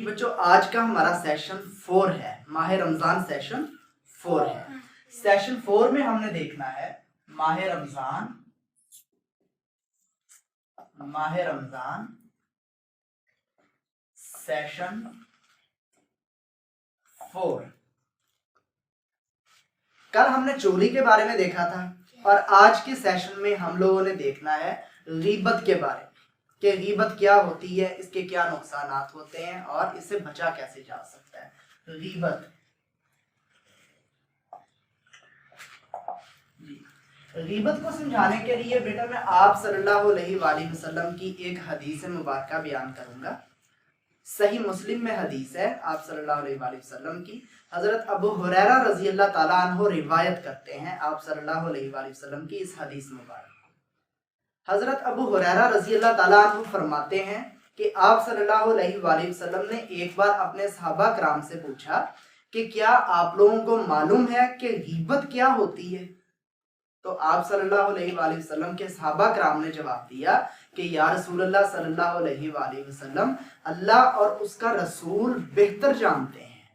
बच्चों आज का हमारा सेशन 4 है, माह रमजान सेशन 4 है। सेशन 4 में हमने देखना है माह रमजान सेशन 4। कल हमने चोली के बारे में देखा था और आज के सेशन में हम लोगों ने देखना है गीबत के बारे में कि गीबत क्या होती है, इसके क्या नुकसानात होते हैं और इससे बचा कैसे जा सकता है। गीबत को समझाने के लिए बेटा मैं आप सल्लल्लाहु अलैहि वसल्लम की एक हदीस मुबारका बयान करूंगा। सही मुस्लिम में हदीस है आप सल्लल्लाहु अलैहि वसल्लम की। हजरत अबू हुरैरा रजी अल्लाह ताला अन्हु रिवायत करते हैं आप सल्लल्लाहु अलैहि वसल्लम की इस हदीस मुबारक। हजरत अबू हुरैरा रजी अल्लाह ताला अन्हु फरमाते हैं कि आप सल्लल्लाहु अलैहि वसल्लम ने एक बार अपने सहाबा कराम से पूछा कि क्या आप लोगों को मालूम है कि गीबत क्या होती है। तो आप सल्लल्लाहु अलैहि वसल्लम के सहाबा कराम ने जवाब दिया कि या रसूलल्लाह सल्लल्लाहु अलैहि वसल्लम, अल्लाह और उसका रसूल बेहतर जानते हैं।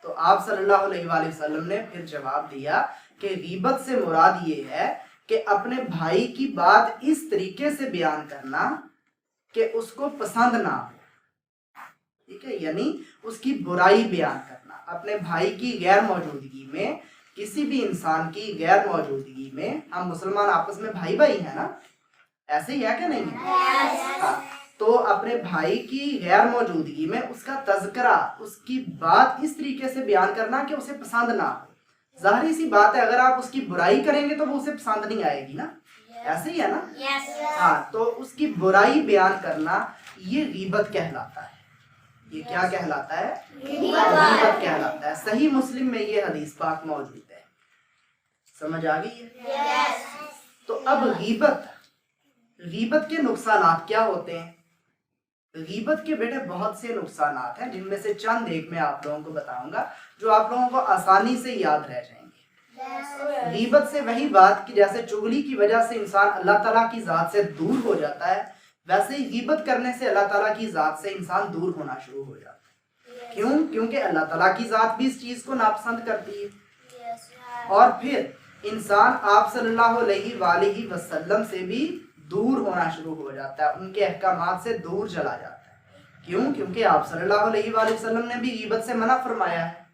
तो आप सल्लल्लाहु अलैहि वसल्लम ने फिर जवाब दिया कि गीबत से मुराद ये है कि अपने भाई की बात इस तरीके से बयान करना कि उसको पसंद ना हो, ठीक है, यानी उसकी बुराई बयान करना। अपने भाई की गैर मौजूदगी में, किसी भी इंसान की गैर मौजूदगी में, हम मुसलमान आपस में भाई भाई हैं ना, ऐसे ही है कि नहीं है? हाँ, तो अपने भाई की गैर मौजूदगी में उसका तज़किरा, उसकी बात इस तरीके से बयान करना कि उसे पसंद ना हो। जाहिर सी बात है अगर आप उसकी बुराई करेंगे तो वो उसे पसंद नहीं आएगी ना, ऐसे ही है ना। हाँ, तो उसकी बुराई बयान करना ये गीबत कहलाता है। ये क्या कहलाता है? गीबत कहलाता है। सही मुस्लिम में ये हदीस पाक मौजूद है। समझ आ गई है? तो अब गीबत के नुकसानात क्या होते हैं? गीबत के बेटे बहुत से नुकसानात हैं, जिनमें से चंद एक मैं आप लोगों को बताऊंगा जो आप लोगों को आसानी से याद रह जाएंगे। गीबत से वही बात कि जैसे चुगली की वजह से इंसान अल्लाह ताला की जात से दूर हो जाता है, वैसे ही गीबत करने से अल्लाह ताला की जात से इंसान दूर होना शुरू हो जाता है। क्यों? क्योंकि अल्लाह ताला की जात भी इस चीज को नापसंद करती है और फिर इंसान आप सल्लल्लाहु अलैहि वसल्लम से भी दूर होना शुरू हो जाता है, उनके अहकामात से दूर चला जाता है। क्यों? क्योंकि आप सल्लल्लाहु अलैहि वसल्लम ने भी गीबत से मना फरमाया है।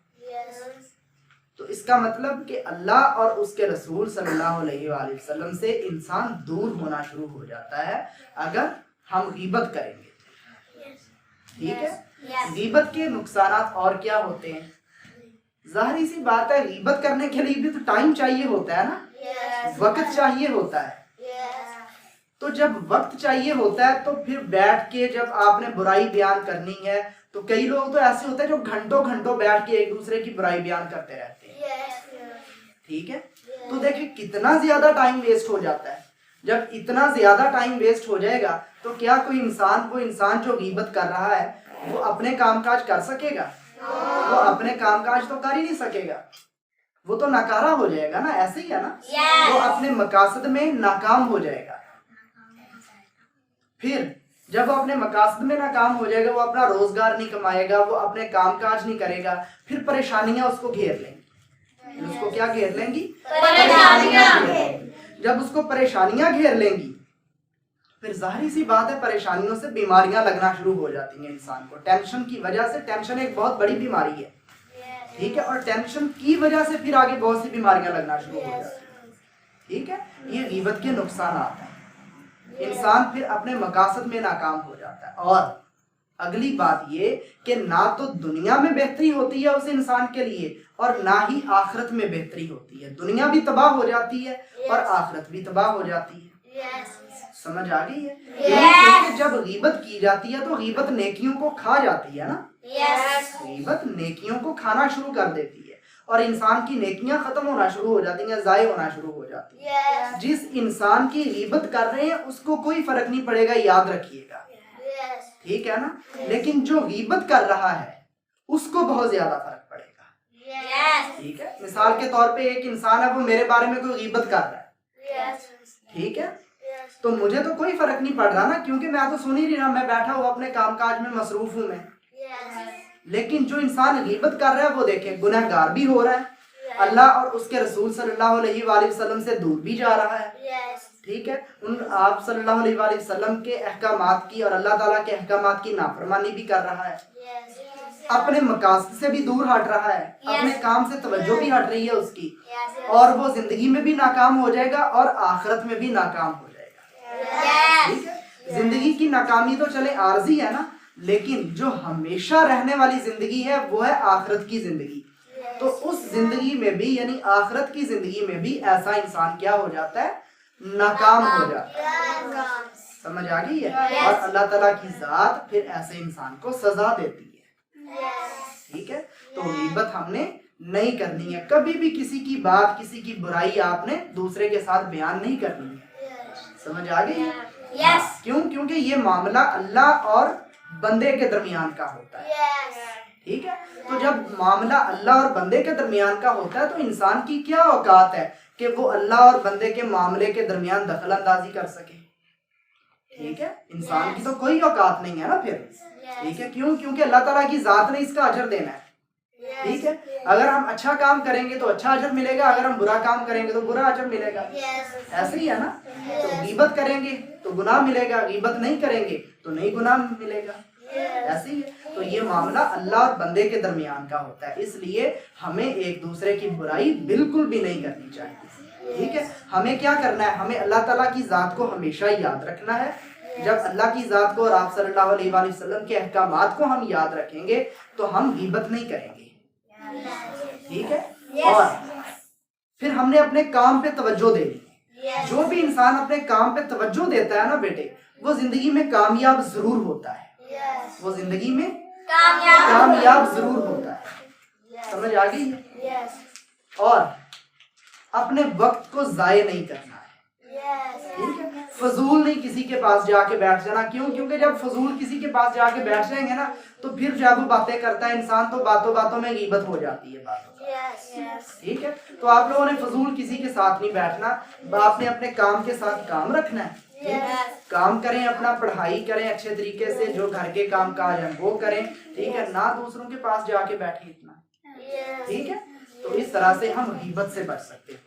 तो इसका मतलब कि अल्लाह और उसके रसूल सल्लल्लाहु अलैहि वसल्लम से इंसान दूर होना शुरू हो जाता है अगर हम गीबत करेंगे। ठीक है? गीबत के नुकसानात और क्या होते हैं? जाहिर सी बात है गीबत करने के लिए भी तो टाइम चाहिए होता है ना, वक्त चाहिए होता है। तो जब वक्त चाहिए होता है तो फिर बैठ के जब आपने बुराई बयान करनी है तो कई लोग तो ऐसे होते हैं जो घंटों घंटों बैठ के एक दूसरे की बुराई बयान करते रहते हैं। ठीक है? तो देखिए कितना ज्यादा टाइम वेस्ट हो जाता है। जब इतना ज्यादा टाइम वेस्ट हो जाएगा तो क्या कोई इंसान जो गीबत कर रहा है वो अपने कामकाज कर सकेगा? वो अपने कामकाज तो कर ही नहीं सकेगा, वो तो नाकारा हो जाएगा ना, ऐसे ही है ना। वो अपने मकासद में नाकाम हो जाएगा। फिर जब वो अपने मकासद में नाकाम हो जाएगा, वो अपना रोजगार नहीं कमाएगा, वो अपने कामकाज नहीं करेगा, फिर परेशानियां उसको घेर लेंगी। उसको क्या घेर लेंगी? परेशानियां। जब उसको परेशानियां घेर लेंगी फिर जाहिर सी बात है परेशानियों से बीमारियां लगना शुरू हो जाती हैं इंसान को। टेंशन की वजह से, टेंशन एक बहुत बड़ी बीमारी है, ठीक है, और टेंशन की वजह से फिर आगे बहुत सी बीमारियां लगना शुरू हो जाती हैं। ठीक है? ये गीबत के नुकसान आते हैं। इंसान फिर अपने मकासद में नाकाम हो जाता है। और अगली बात ये कि ना तो दुनिया में बेहतरी होती है उस इंसान के लिए और ना ही आखिरत में बेहतरी होती है। दुनिया भी तबाह हो जाती है और आखिरत भी तबाह हो जाती है। समझ आ गई है? क्योंकि जब गीबत की जाती है तो गीबत नेकियों को खा जाती है ना। गीबत नेकियों को खाना शुरू कर देती है और इंसान की नेकियां खत्म होना शुरू हो जाती हैं, ज़ाय होना शुरू हो जाती है। जिस इंसान की गीबत कर रहे हैं उसको कोई फर्क नहीं पड़ेगा, याद रखिएगा, ठीक है ना। लेकिन जो गीबत कर रहा है उसको बहुत ज्यादा फर्क पड़ेगा। ठीक है? मिसाल के तौर पे एक इंसान है, वो मेरे बारे में कोई गीबत कर रहा है, ठीक है, तो मुझे तो कोई फर्क नहीं पड़ रहा ना, क्योंकि मैं तो सुन ही नहीं रहा, मैं बैठा हुआ अपने कामकाज में मसरूफ हूं मैं। लेकिन जो इंसान गीबत कर रहा है वो देखें गुनहगार भी हो रहा है, अल्लाह और उसके रसूल सल्लल्लाहु अलैहि वसल्लम से दूर भी जा रहा है। ठीक है, उन आप सल्लल्लाहु अलैहि वसल्लम के अहकामात की और अल्लाह ताला के अहकामात की नाफरमानी भी कर रहा है, अपने मकासद से भी दूर हट रहा है, अपने काम से तवज्जो भी हट रही है उसकी, और वो जिंदगी में भी नाकाम हो जाएगा और आखिरत में भी नाकाम हो जाएगा। ठीक है, जिंदगी की नाकामी तो चले आर्जी है ना, लेकिन जो हमेशा रहने वाली जिंदगी है वो है आखिरत की जिंदगी। तो उस जिंदगी में भी यानी आखिरत की जिंदगी में भी ऐसा इंसान क्या हो जाता है, नाकाम हो जाता है। समझ आ गई है? और अल्लाह ताला की जात फिर ऐसे इंसान को सजा देती है। ठीक है, तो गीबत हमने नहीं करनी है, कभी भी किसी की बात किसी की बुराई आपने दूसरे के साथ बयान नहीं करनी है। समझ आ गई है? क्यों? क्योंकि ये मामला अल्लाह और बंदे के दरमियान का होता है। ठीक है, तो जब मामला अल्लाह और बंदे के दरमियान का होता है तो इंसान की क्या औकात है कि वो अल्लाह और बंदे के मामले के दरमियान दखल अंदाजी कर सके। ठीक है, इंसान की तो कोई औकात नहीं है ना फिर। ठीक है, क्यों? क्योंकि अल्लाह ताला की जात ने इसका अजर देना है। ठीक है, अगर हम अच्छा काम करेंगे तो अच्छा अजर मिलेगा, अगर हम बुरा काम करेंगे तो बुरा अजर मिलेगा। ऐसे ही है ना, तो गीबत करेंगे तो गुनाह मिलेगा, गीबत नहीं करेंगे तो नहीं गुनाह मिलेगा। ऐसे ही है, तो ये मामला अल्लाह और बंदे के दरमियान का होता है, इसलिए हमें एक दूसरे की बुराई बिल्कुल भी नहीं करनी चाहिए। ठीक है, हमें क्या करना है, हमें अल्लाह ताला की जात को हमेशा याद रखना है। जब अल्लाह की जात को और आप सल्लल्लाहु अलैहि वसल्लम के अहकामात को हम याद रखेंगे तो हम गीबत नहीं करेंगे। ठीक है, और फिर हमने अपने काम पे तवज्जो देनी। जो भी इंसान अपने काम पे तवज्जो देता है ना बेटे, वो जिंदगी में कामयाब जरूर होता है। वो जिंदगी में कामयाब जरूर होता है। समझ आ गई है? और अपने वक्त को जाये नहीं करना है। ठीक है, फजूल नहीं किसी के पास जाके बैठ जाना। क्यों? क्योंकि जब फजूल किसी के पास जाके बैठ जाएंगे ना तो फिर जब वो बातें करता है इंसान तो बातों बातों में गीबत हो जाती है बातों। ठीक है, तो आप लोगों ने फजूल किसी के साथ नहीं बैठना, आपने अपने काम के साथ काम रखना है। काम करें, अपना पढ़ाई करें अच्छे तरीके से, जो घर के काम काज हैं वो करें। ठीक है, ना दूसरों के पास जाके बैठे इतना। ठीक है, तो इस तरह से हम गीबत से बच सकते हैं।